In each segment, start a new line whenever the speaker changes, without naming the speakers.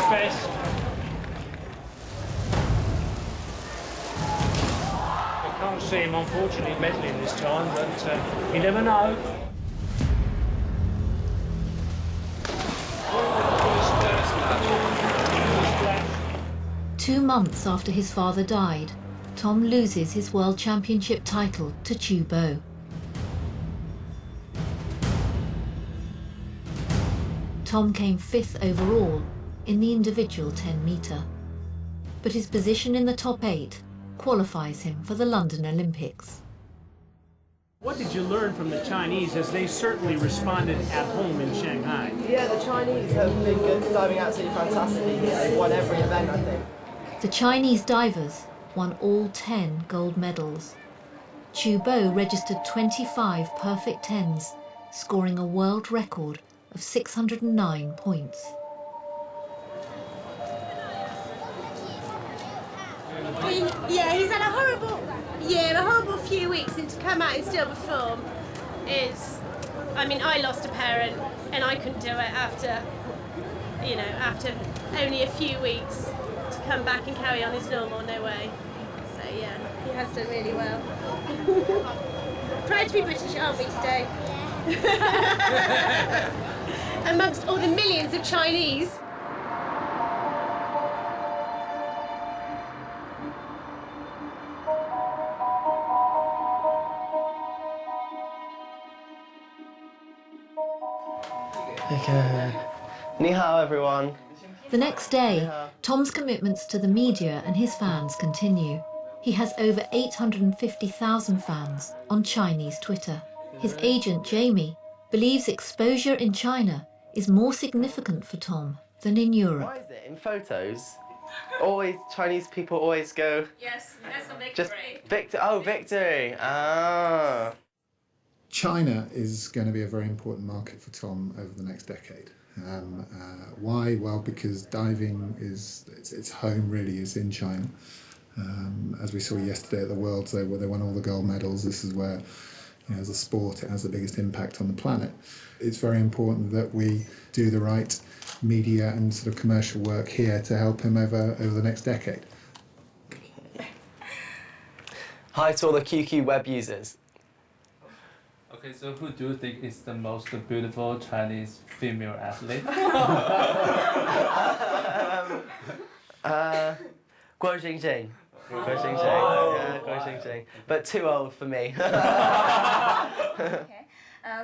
best. I can't see him, unfortunately, medaling this time, but you never know.
2 months after his father died, Tom loses his World Championship title to Chu Bo. Tom came 5th overall in the individual 10-metre, but his position in the top 8 qualifies him for the London Olympics.
What did you learn from the Chinese, as they certainly responded at home in Shanghai?
Yeah, the Chinese have been good, diving absolutely fantastically here. They've won every event, I think.
The Chinese divers won all 10 gold medals. Chu Bo registered 25 perfect 10s, scoring a world record of 609 points.
Yeah, he's had a horrible few weeks, and to come out and still perform is, I mean, I lost a parent and I couldn't do it after only a few weeks. To come back and carry on is normal, no way. So yeah, he has done really well. Proud to be British, aren't we, today? Amongst all the millions of Chinese.
Okay. Ni hao, everyone.
The next day, Tom's commitments to the media and his fans continue. He has over 850,000 fans on Chinese Twitter. His agent, Jamie, believes exposure in China is more significant for Tom than in Europe.
Why is it in photos? Always, Chinese people always go...
Yes, that's a victory.
Just victory. Ah.
China is going to be a very important market for Tom over the next decade. Why? Well, because diving its home really is in China. As we saw yesterday at the Worlds, they won all the gold medals. This is where, as a sport, it has the biggest impact on the planet. It's very important that we do the right media and sort of commercial work here to help him over the next decade.
Hi to all the QQ web users.
Okay, so who do you think is the most beautiful Chinese female athlete?
Guo Xingjing. Guo Xingjing. Yeah, Guo Xingjing. But too old for me.
Okay.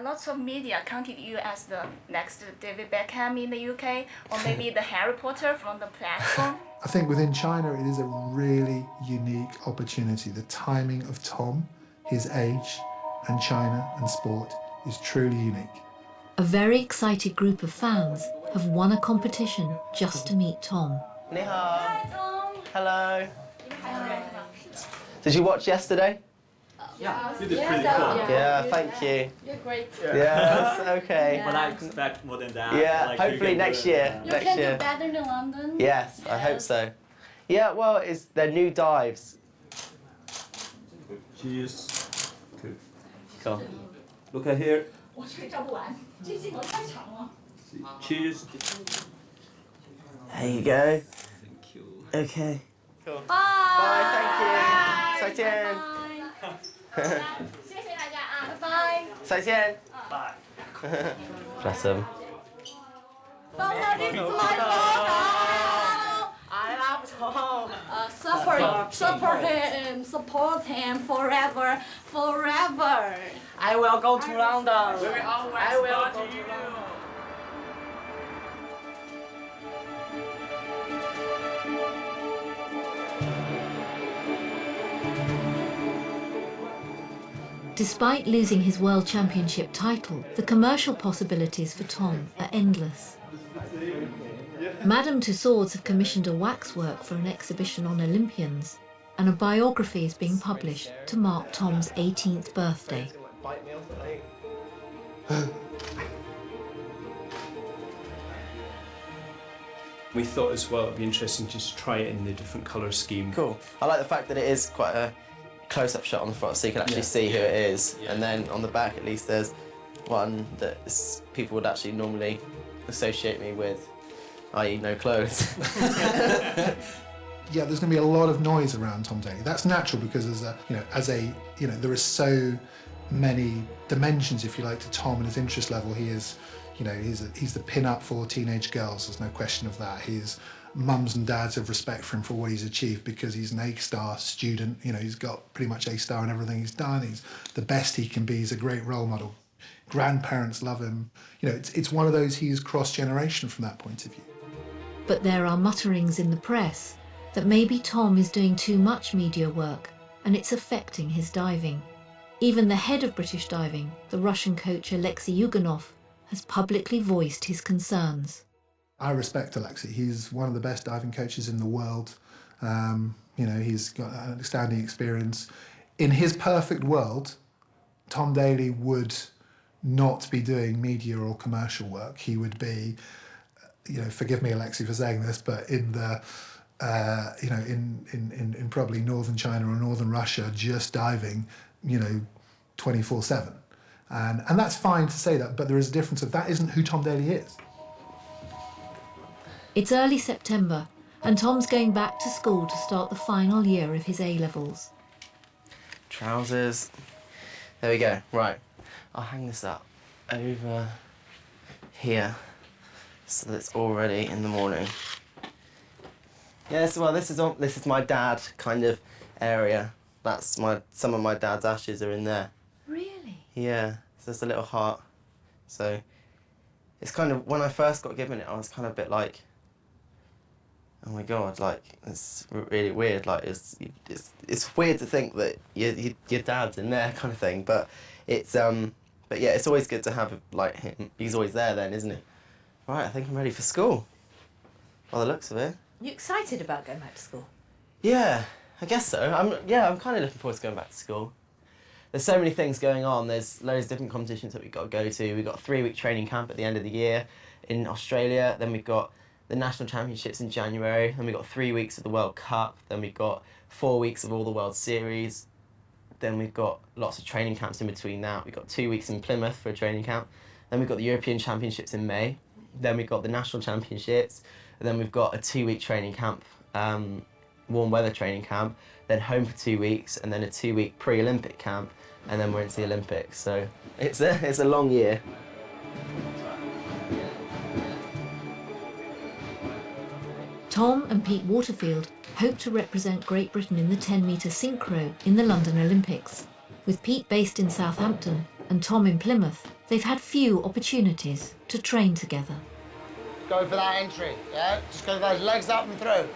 Lots of media counted you as the next David Beckham in the UK, or maybe the Harry Potter from the platform.
I think within China it is a really unique opportunity. The timing of Tom, his age, and China and sport is truly unique.
A very excited group of fans have won a competition just to meet Tom.
Ni hao.
Hi, Tom.
Hello. Did you watch yesterday?
Yeah.
You did pretty cool.
Yeah, thank you.
You're great.
Yes, okay.
But I expect more than that.
Yeah,
Like,
hopefully
you can
next
do it,
year.
You
Next
can
year.
do better in London.
Yes, I hope so. Yeah, well, it's their new dives.
Cheers. Cool. Look at here. Cheers.
There you go.
Thank you.
Okay. Cool.
Bye.
Bye, thank you. 再见.
Bye.
再见.
Bye.
Bless them.
This is my photo.
I love Tom.
Support him forever.
I will go to London.
I will go to you.
Despite losing his World Championship title, the commercial possibilities for Tom are endless. Madame Tussauds have commissioned a waxwork for an exhibition on Olympians, and a biography is being published to mark Tom's 18th birthday.
We thought as well it'd be interesting just to try it in the different colour scheme.
Cool. I like the fact that it is quite a close-up shot on the front, so you can actually see who it is. And then on the back, at least, there's one that people would actually normally associate me with. i.e. no clothes.
Yeah, there's going to be a lot of noise around Tom Daley. That's natural because there is so many dimensions, if you like, to Tom and his interest level. He is, he's the pin-up for teenage girls. There's no question of that. His mums and dads have respect for him for what he's achieved because he's an A-star student. He's got pretty much A-star in everything he's done. He's the best he can be. He's a great role model. Grandparents love him. It's one of those, he's cross-generation from that point of view.
But there are mutterings in the press that maybe Tom is doing too much media work and it's affecting his diving. Even the head of British diving, the Russian coach Alexei Yuganov, has publicly voiced his concerns.
I respect Alexei. He's one of the best diving coaches in the world. He's got an outstanding experience. In his perfect world, Tom Daley would not be doing media or commercial work. He would be, forgive me, Alexei, for saying this, but in the in probably northern China or northern Russia, just diving, 24/7. And that's fine to say that, but there is a difference of that isn't who Tom Daley is.
It's early September and Tom's going back to school to start the final year of his A-levels.
Trousers. There we go. Right. I'll hang this up over here so that it's all ready in the morning. Yes, well, this is my dad kind of area. That's some of my dad's ashes are in there.
Really?
Yeah, so there's a little heart. So it's kind of, when I first got given it, I was kind of a bit like, oh my God, like, it's really weird. Like, it's weird to think that your dad's in there kind of thing, but yeah, it's always good to have, like, him. He's always there then, isn't he? Right, I think I'm ready for school. By the looks of it.
You excited about going back to school?
Yeah, I guess so. I'm kind of looking forward to going back to school. There's so many things going on. There's loads of different competitions that we've got to go to. We've got a 3-week training camp at the end of the year in Australia. Then we've got the National Championships in January. Then we've got 3 weeks of the World Cup. Then we've got 4 weeks of all the World Series. Then we've got lots of training camps in between that. We've got 2 weeks in Plymouth for a training camp. Then we've got the European Championships in May. Then we've got the National Championships. And then we've got a 2-week training camp, warm weather training camp, then home for 2 weeks, and then a 2-week pre-Olympic camp, and then we're into the Olympics. So it's a long year.
Tom and Pete Waterfield hope to represent Great Britain in the 10-metre synchro in the London Olympics. With Pete based in Southampton and Tom in Plymouth, they've had few opportunities to train together.
Go for that entry, yeah? Just go those legs up and through.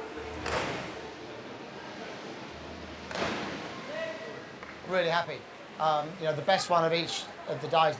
Really happy. The best one of each of the dives